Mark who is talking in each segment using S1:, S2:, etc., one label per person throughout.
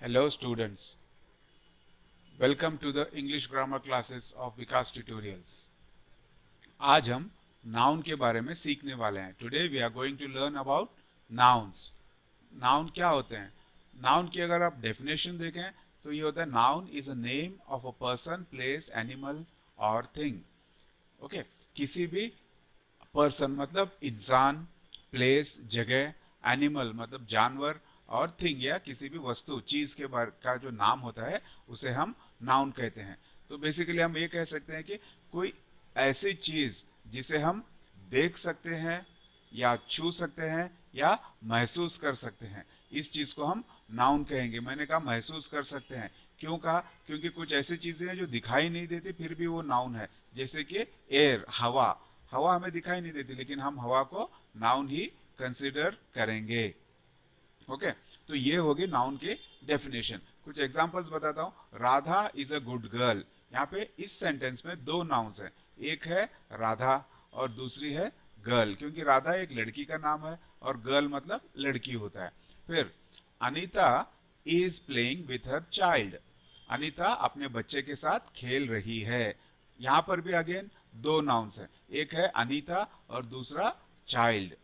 S1: Hello students, welcome to the English grammar classes of Vikas Tutorials. आज हम noun के बारे में सीखने वाले हैं. Today we are going to learn about nouns. Noun क्या होते हैं? Noun की अगर आप definition देखें तो ये होता है noun is a name of a person, place, animal or thing. Okay? किसी भी person मतलब इंसान, place जगह, animal मतलब जानवर और थिंग या किसी भी वस्तु चीज के बारे का जो नाम होता है उसे हम नाउन कहते हैं. तो बेसिकली हम ये कह सकते हैं कि कोई ऐसी चीज जिसे हम देख सकते हैं या छू सकते हैं या महसूस कर सकते हैं, इस चीज को हम नाउन कहेंगे. मैंने कहा महसूस कर सकते हैं, क्यों कहा? क्योंकि कुछ ऐसी चीजें हैं जो दिखाई नहीं देती फिर भी वो नाउन है. जैसे कि एयर, हवा. हवा हमें दिखाई नहीं देती लेकिन हम हवा को नाउन ही कंसिडर करेंगे. ओके तो ये होगी नाउन की डेफिनेशन. कुछ एग्जांपल्स बताता हूं. Radha is a good girl. यहाँ पे इस सेंटेंस में दो नाउन्स हैं. एक है राधा और दूसरी है गर्ल, क्योंकि राधा एक लड़की का नाम है और गर्ल मतलब लड़की होता है. फिर Anita is playing with her child. Anita अपने बच्चे के साथ खेल रही है. यहाँ पर भी अगेन दो नाउन्स हैं. एक है अनीता और दूसरा child.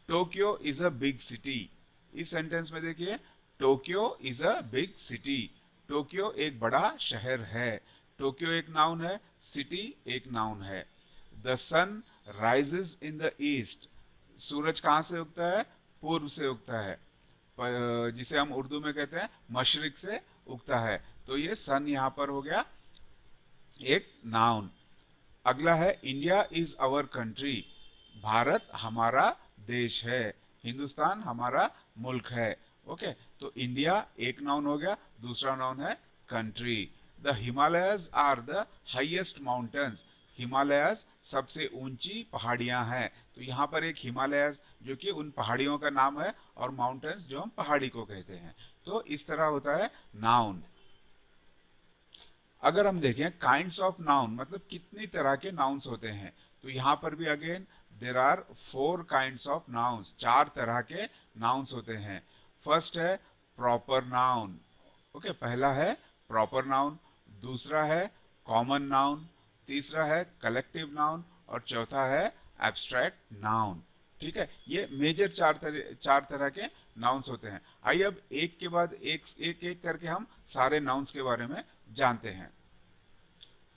S1: Tokyo is a big city. इस सेंटेंस में देखिए, Tokyo is a big city. Tokyo एक बड़ा शहर है. टोक्यो एक नाउन है, सिटी एक नाउन है. The sun rises in the east. सूरज कहाँ से उगता है? पूर्व से उगता है, जिसे हम उर्दू में कहते हैं मशरिक से उगता है. तो ये सन यहाँ पर हो गया एक नाउन. अगला है इंडिया इज आवर कंट्री. भारत हमारा देश है. हिंदुस्तान हमारा मुल्क है. ओके तो इंडिया एक नाउन हो गया. दूसरा नाउन है country. The Himalayas are the highest mountains. Himalayas सबसे ऊंची पहाड़ियां हैं. तो यहाँ पर एक हिमालयस जो कि उन पहाड़ियों का नाम है और माउंटेन्स जो हम पहाड़ी को कहते हैं. तो इस तरह होता है नाउन. अगर हम देखें काइंड्स ऑफ नाउन मतलब कितनी तरह के नाउन्स होते हैं, तो यहाँ पर भी again there are four kinds of nouns. चार तरह के नाउन्स होते हैं. फर्स्ट है प्रॉपर नाउन. ओके पहला है प्रॉपर नाउन. दूसरा है कॉमन नाउन. तीसरा है कलेक्टिव नाउन और चौथा है एब्स्ट्रैक्ट नाउन. ठीक है, ये मेजर चार तरह के नाउन्स होते हैं. आइए अब एक के बाद एक एक एक करके हम सारे नाउन्स के बारे में जानते हैं.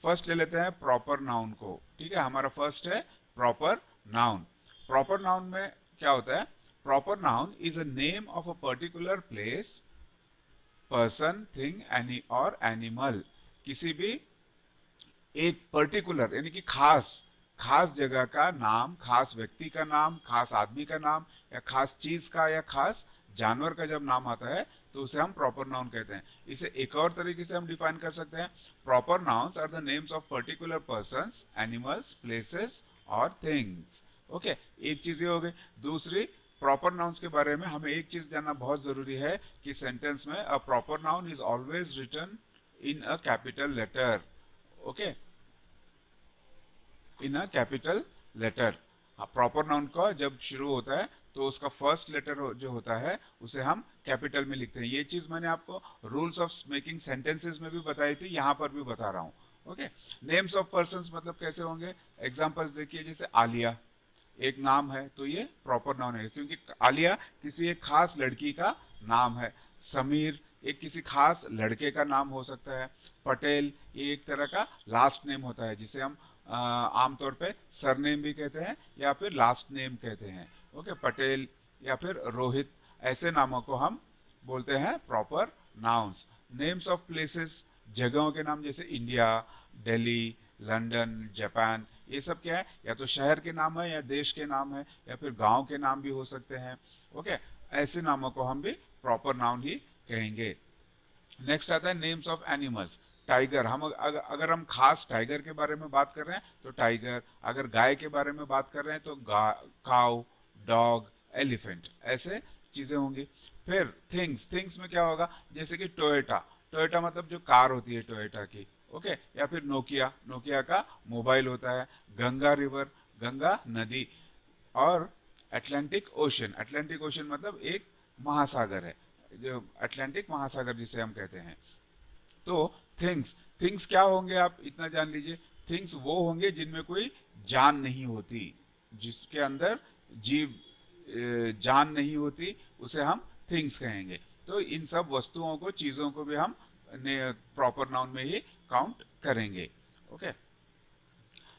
S1: फर्स्ट ले लेते हैं प्रॉपर नाउन को. ठीक है, हमारा फर्स्ट है प्रॉपर नाउन. प्रॉपर नाउन में क्या होता है? Proper noun is a name of a particular place, person, thing any और एनिमल. किसी भी एक पर्टिकुलर यानी कि खास खास जगह का नाम, खास व्यक्ति का नाम, खास आदमी का नाम या खास चीज का या खास जानवर का जब नाम आता है तो उसे हम प्रॉपर नाउन कहते हैं. इसे एक और तरीके से हम डिफाइन कर सकते हैं. Proper nouns are the names of particular persons, animals, places और थिंग्स. ओके एक चीज ये हो गई. दूसरी, प्रॉपर नाउन्स के बारे में हमें एक चीज जानना बहुत जरूरी है कि सेंटेंस में a proper noun is always written in a capital letter. Okay in a capital letter. Proper noun का जब शुरू होता है तो उसका फर्स्ट लेटर जो होता है उसे हम कैपिटल में लिखते हैं. ये चीज मैंने आपको रूल्स ऑफ मेकिंग सेंटेंसेस में भी बताई थी, यहाँ पर भी बता रहा हूँ. ओके नेम्स ऑफ पर्संस मतलब कैसे होंगे? एग्जांपल्स देखिए, जैसे आलिया एक नाम है तो ये प्रॉपर नाउन है क्योंकि आलिया किसी एक खास लड़की का नाम है. समीर एक किसी खास लड़के का नाम हो सकता है. पटेल ये एक तरह का लास्ट नेम होता है जिसे हम आमतौर पे सरनेम भी कहते हैं या फिर लास्ट नेम कहते हैं. ओके पटेल या फिर रोहित, ऐसे नामों को हम बोलते हैं proper nouns. Names of places जगहों के नाम, जैसे इंडिया, दिल्ली, लंदन, जापान, ये सब क्या है? या तो शहर के नाम है या देश के नाम है या फिर गांव के नाम भी हो सकते हैं. ओके ऐसे नामों को हम भी प्रॉपर नाउन ही कहेंगे. नेक्स्ट आता है नेम्स ऑफ एनिमल्स. टाइगर, हम अगर हम खास टाइगर के बारे में बात कर रहे हैं तो टाइगर. अगर गाय के बारे में बात कर रहे हैं तो काउ, डॉग, एलिफेंट, ऐसे चीजें होंगी. फिर थिंग्स, थिंग्स में क्या होगा? जैसे कि टोयोटा. टोयोटा मतलब जो कार होती है टोयोटा की. ओके या फिर नोकिया, नोकिया का मोबाइल होता है. गंगा रिवर, गंगा नदी. और अटलांटिक ओशन, अटलांटिक ओशन मतलब एक महासागर है. जो अटलांटिक महासागर जिसे हम कहते हैं। तो थिंग्स, थिंग्स क्या होंगे आप इतना जान लीजिए, थिंग्स वो होंगे जिनमें कोई जान नहीं होती, जिसके अंदर जीव जान नहीं होती, उसे हम थिंग्स कहेंगे। तो इन सब वस्तुओं को, चीजों को भी हम प्रॉपर नाउन में ही काउंट करेंगे। ओके,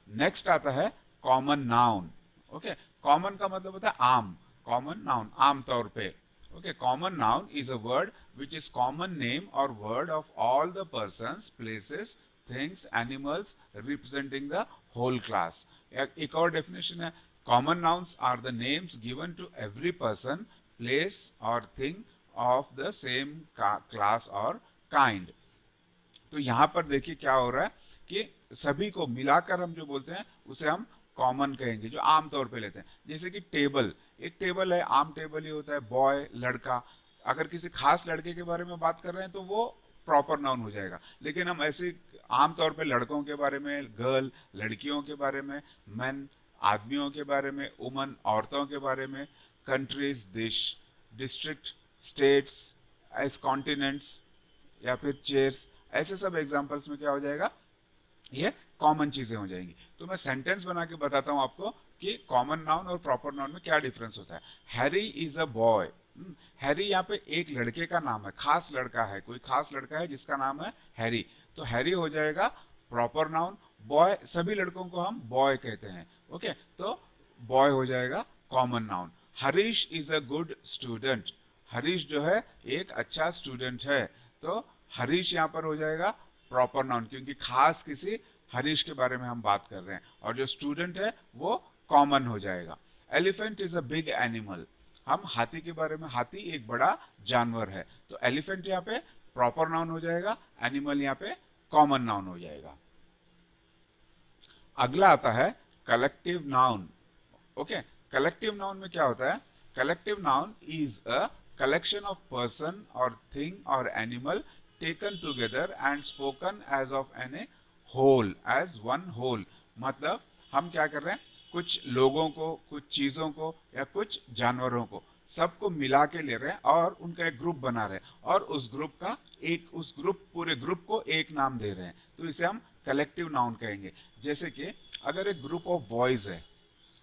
S1: नेक्स्ट आता है कॉमन नाउन। ओके, कॉमन का मतलब होता है आम, कॉमन नाउन आम तौर पे। Okay, common noun is a word which is common name और word of all the persons, places, things, animals representing the whole class. एक और डेफिनेशन है, common nouns are the names given to every person, place और thing of the same class और kind. तो यहां पर देखिए क्या हो रहा है कि सभी को मिलाकर हम जो बोलते हैं उसे हम कॉमन कहेंगे, जो आम तौर पे लेते हैं। जैसे कि टेबल, एक टेबल है, आम टेबल ही होता है, बॉय लड़का। अगर किसी खास लड़के के बारे में बात कर रहे हैं तो वो प्रॉपर नाउन हो जाएगा। लेकिन हम ऐसे आम तौर पे लड़कों के बारे में, गर्ल लड़कियों के बारे में, मैन आदमियों के बारे में, वुमन औरतों के बारे में, कंट्रीज देश, डिस्ट्रिक्ट स्टेट्स, एज कॉन्टिनेंट्स या फिर चेयर्स, ऐसे सब एग्जांपल्स में क्या हो जाएगा, ये कॉमन चीजें हो जाएंगी। तो मैं सेंटेंस बना के बताता हूं आपको कि कॉमन नाउन और प्रॉपर नाउन में क्या डिफरेंस होता है। Harry is a boy. Harry यहाँ पे एक लड़के का नाम है, खास लड़का है, कोई खास लड़का है जिसका नाम है हैरी, तो हैरी हो जाएगा प्रॉपर नाउन। बॉय, सभी लड़कों को हम बॉय कहते हैं। ओके, तो बॉय हो जाएगा common noun. Harish is a good student. Harish जो है एक अच्छा स्टूडेंट है, तो हरीश यहाँ पर हो जाएगा प्रॉपर नाउन, क्योंकि खास किसी हरीश के बारे में हम बात कर रहे हैं, और जो स्टूडेंट है वो कॉमन हो जाएगा। Elephant is a big animal. हम हाथी के बारे में, हाथी एक बड़ा जानवर है, तो एलिफेंट यहाँ पे प्रॉपर नाउन हो जाएगा, एनिमल यहाँ पे कॉमन नाउन हो जाएगा। अगला आता है collective noun. Okay, collective noun में क्या होता है, collective noun is a collection of person or thing or animal taken together and spoken as of an a whole, as one whole। मतलब हम क्या कर रहे हैं, कुछ लोगों को, कुछ चीजों को या कुछ जानवरों को, सबको मिला के ले रहे हैं और उनका एक ग्रुप बना रहे हैं, और उस ग्रुप का एक, उस ग्रुप, पूरे ग्रुप को एक नाम दे रहे हैं, तो इसे हम कलेक्टिव नाउन कहेंगे। जैसे कि अगर एक ग्रुप ऑफ बॉयज है,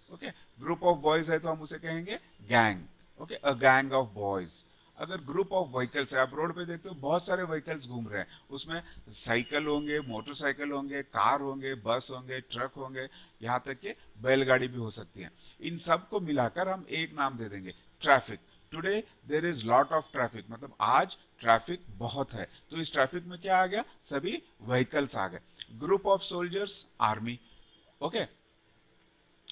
S1: ओके, ग्रुप ऑफ बॉयज है तो हम उसे कहेंगे gang. Okay, a gang of boys. अगर ग्रुप ऑफ व्हीकल्स है, आप रोड पे देखते हो बहुत सारे व्हीकल्स घूम रहे हैं, उसमें साइकिल होंगे, मोटरसाइकिल होंगे, कार होंगे, बस होंगे, ट्रक होंगे, यहाँ तक कि बैलगाड़ी भी हो सकती है। इन सब को मिलाकर हम एक नाम दे देंगे, traffic. Today there is lot of traffic, मतलब आज ट्रैफिक बहुत है, तो इस ट्रैफिक में क्या आ गया, सभी व्हीकल्स आ गए। Group of soldiers, army. Okay,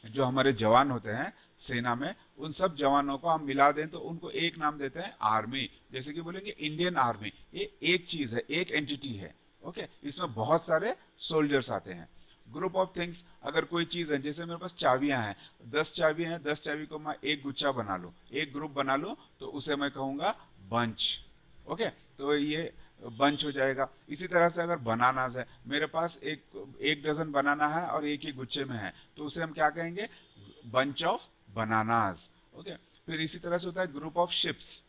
S1: जो हमारे जवान होते हैं सेना में, उन सब जवानों को हम मिला दें तो उनको एक नाम देते हैं आर्मी। जैसे कि बोलेंगे इंडियन आर्मी, ये एक चीज है, एक एंटिटी है। ओके, इसमें बहुत सारे सोल्जर्स आते हैं। ग्रुप ऑफ थिंग्स, अगर कोई चीज है, जैसे मेरे पास चाबियां हैं, 10 चाबियां हैं, 10 चाबी को मैं एक गुच्छा बना लूं, एक ग्रुप बना लूं, तो उसे मैं कहूंगा बंच। ओके, तो ये बंच हो जाएगा। इसी तरह से अगर बनानास है, मेरे पास एक एक डजन बनाना है और एक ही गुच्छे में है, तो उसे हम क्या कहेंगे, बंच ऑफ बनानास। ओके, फिर इसी तरह से होता है ग्रुप ऑफ शिप्स,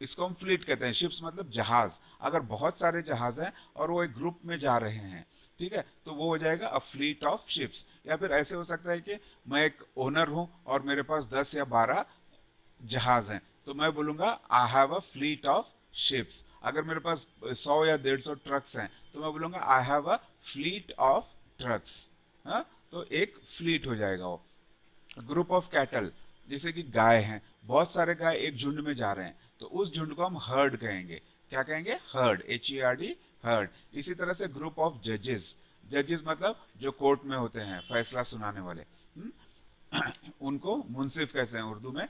S1: इसको हम फ्लीट कहते हैं। शिप्स मतलब जहाज, अगर बहुत सारे जहाज हैं और वो एक ग्रुप में जा रहे हैं, ठीक है, तो वो हो जाएगा अ फ्लीट ऑफ शिप्स। या फिर ऐसे हो सकता है कि मैं एक ओनर हूं और मेरे पास 10 या 12 जहाज हैं, तो मैं बोलूंगा I have a fleet of ships. अगर मेरे पास 100 या 150 ट्रक्स हैं, तो मैं बोलूंगा I have a fleet of trucks. हाँ, तो एक फ्लीट हो जाएगा वो। ग्रुप ऑफ कैटल, जैसे कि गाय हैं, बहुत सारे गाय एक झुंड में जा रहे हैं, तो उस झुंड को हम हर्ड कहेंगे। क्या कहेंगे, हर्ड, HERD, हर्ड। इसी तरह से ग्रुप ऑफ जजेस, जजेस मतलब जो कोर्ट में होते हैं फैसला सुनाने वाले, उनको मुंसिफ कहते हैं उर्दू में।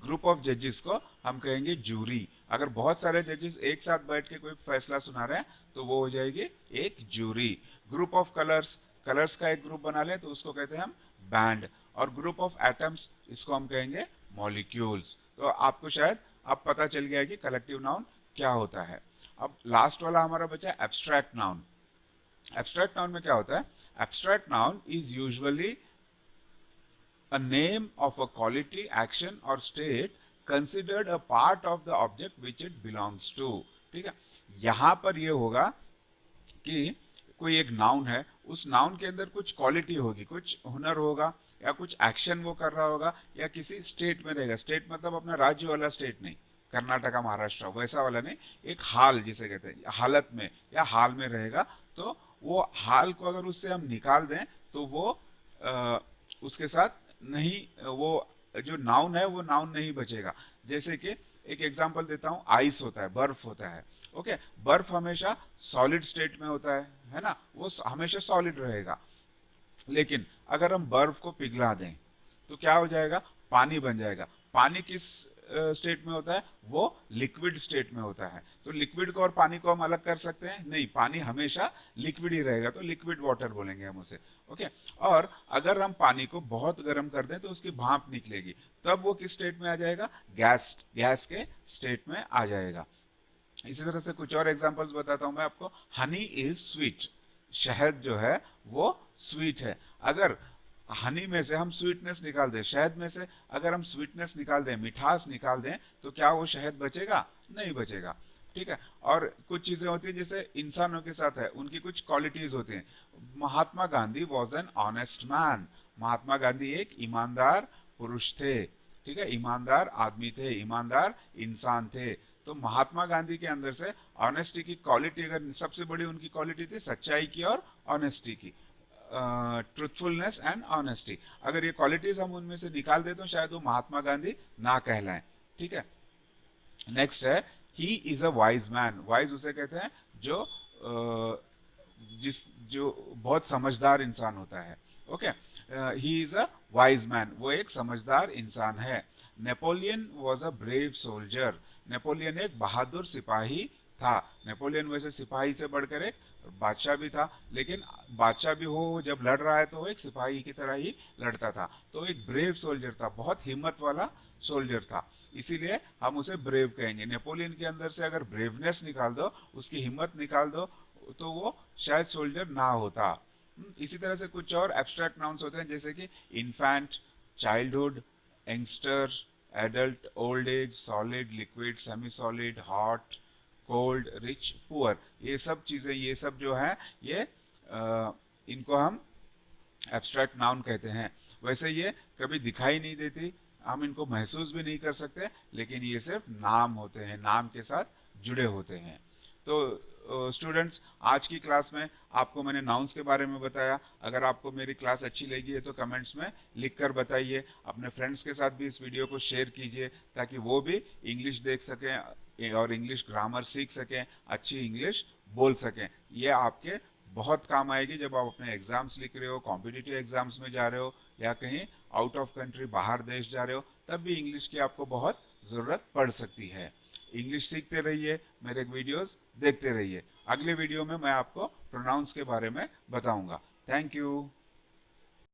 S1: ग्रुप ऑफ जजेस को हम कहेंगे जूरी। अगर बहुत सारे जजेस एक साथ बैठ के कोई फैसला सुना रहे हैं तो वो हो जाएगी एक jury. Group of colours, colours का एक ग्रुप बना ले तो उसको कहते हैं हम बैंड। और ग्रुप ऑफ एटम्स, इसको हम कहेंगे मॉलिक्यूल्स। तो आपको शायद अब पता चल गया है कि कलेक्टिव नाउन क्या होता है। अब लास्ट वाला हमारा बचा एब्स्ट्रैक्ट नाउन। एब्स्ट्रैक्ट नाउन में क्या होता है, abstract noun is usually a name of a quality, action or state considered a part of the object which it belongs to. ठीक है, यहां पर ये होगा कि कोई एक नाउन है, उस नाउन के अंदर कुछ क्वालिटी होगी, कुछ हुनर होगा, या कुछ एक्शन वो कर रहा होगा, या किसी स्टेट में रहेगा। स्टेट मतलब अपना राज्य वाला स्टेट नहीं, कर्नाटका महाराष्ट्र वैसा वाला नहीं, एक हाल जिसे कहते हैं, हालत में या हाल में रहेगा। तो वो हाल को अगर उससे हम निकाल दें तो वो उसके साथ नहीं, वो जो नाउन है वो नाउन नहीं बचेगा। जैसे कि एक एग्जांपल देता हूं, आइस होता है, बर्फ होता है। ओके, बर्फ हमेशा सॉलिड स्टेट में होता है ना, वो हमेशा सॉलिड रहेगा। लेकिन अगर हम बर्फ को पिघला दें तो क्या हो जाएगा, पानी बन जाएगा। पानी किस स्टेट में होता है, वो लिक्विड स्टेट में होता है। तो लिक्विड को और पानी को हम अलग कर सकते हैं नहीं, पानी हमेशा लिक्विड ही रहेगा, तो लिक्विड वाटर बोलेंगे हम उसे। ओके, और अगर हम पानी को बहुत गर्म कर दें तो उसकी भाप निकलेगी, तब वो किस स्टेट में आ जाएगा, गैस गैस के स्टेट में आ जाएगा। इसी तरह से कुछ और एग्जांपल्स बताता हूं मैं आपको। हनी इज स्वीट, शहद जो है वो स्वीट है। अगर हनी में से हम स्वीटनेस निकाल दें, शहद में से अगर हम स्वीटनेस निकाल दें, मिठास निकाल दें, तो क्या वो शहद बचेगा, नहीं बचेगा। ठीक है, और कुछ चीजें होती है जैसे इंसानों के साथ है, उनकी कुछ क्वालिटीज होती हैं। Mahatma Gandhi was an honest man, Mahatma Gandhi एक ईमानदार पुरुष थे। ठीक है, ईमानदार आदमी थे, ईमानदार इंसान थे। तो महात्मा गांधी के अंदर से ऑनेस्टी की क्वालिटी, अगर सबसे बड़ी उनकी क्वालिटी थी सच्चाई की और ऑनेस्टी की, ट्रुथफुलनेस एंड ऑनेस्टी। अगर ये क्वालिटीज हम उनमें से निकाल दें तो शायद वो महात्मा गांधी ना कहलाएं। ठीक है, नेक्स्ट है, he is a wise man. Wise उसे कहते हैं जो जिस जो बहुत समझदार इंसान होता है। Okay, he is a wise man, वो एक समझदार इंसान है। Napoleon was a brave soldier, Napoleon एक बहादुर सिपाही था। नेपोलियन वैसे सिपाही से बढ़कर एक बादशाह भी था, लेकिन बादशाह भी हो जब लड़ रहा है तो वो एक सिपाही की तरह ही लड़ता था। तो एक ब्रेव सोल्जर था, बहुत हिम्मत वाला सोल्जर था, इसीलिए हम उसे ब्रेव कहेंगे। नेपोलियन के अंदर से अगर ब्रेवनेस निकाल दो, उसकी हिम्मत निकाल दो, तो वो शायद सोल्जर ना होता। इसी तरह से कुछ और एब्स्ट्रैक्ट नाउन्स होते हैं जैसे कि infant, childhood, youngster, adult, old age, solid, liquid, semi solid, hot, cold, rich, poor. ये सब चीजें, ये सब जो है ये इनको हम एब्स्ट्रैक्ट नाउन कहते हैं। वैसे ये कभी दिखाई नहीं देती, हम इनको महसूस भी नहीं कर सकते, लेकिन ये सिर्फ नाम होते हैं, नाम के साथ जुड़े होते हैं। तो स्टूडेंट्स, आज की क्लास में आपको मैंने नाउन्स के बारे में बताया। अगर आपको मेरी क्लास अच्छी लगी है तो कमेंट्स में लिख कर बताइए। अपने फ्रेंड्स के साथ भी इस वीडियो को शेयर कीजिए ताकि वो भी इंग्लिश देख सकें और इंग्लिश ग्रामर सीख सकें, अच्छी इंग्लिश बोल सकें। ये आपके बहुत काम आएगी जब आप अपने एग्जाम्स लिख रहे हो, कॉम्पिटिटिव एग्जाम्स में जा रहे हो, या कहीं आउट ऑफ कंट्री बाहर देश जा रहे हो, तब भी इंग्लिश की आपको बहुत ज़रूरत पड़ सकती है। इंग्लिश सीखते रहिए, मेरे वीडियोस देखते रहिए। अगले वीडियो में मैं आपको प्रोनाउंस के बारे में बताऊंगा। Thank you.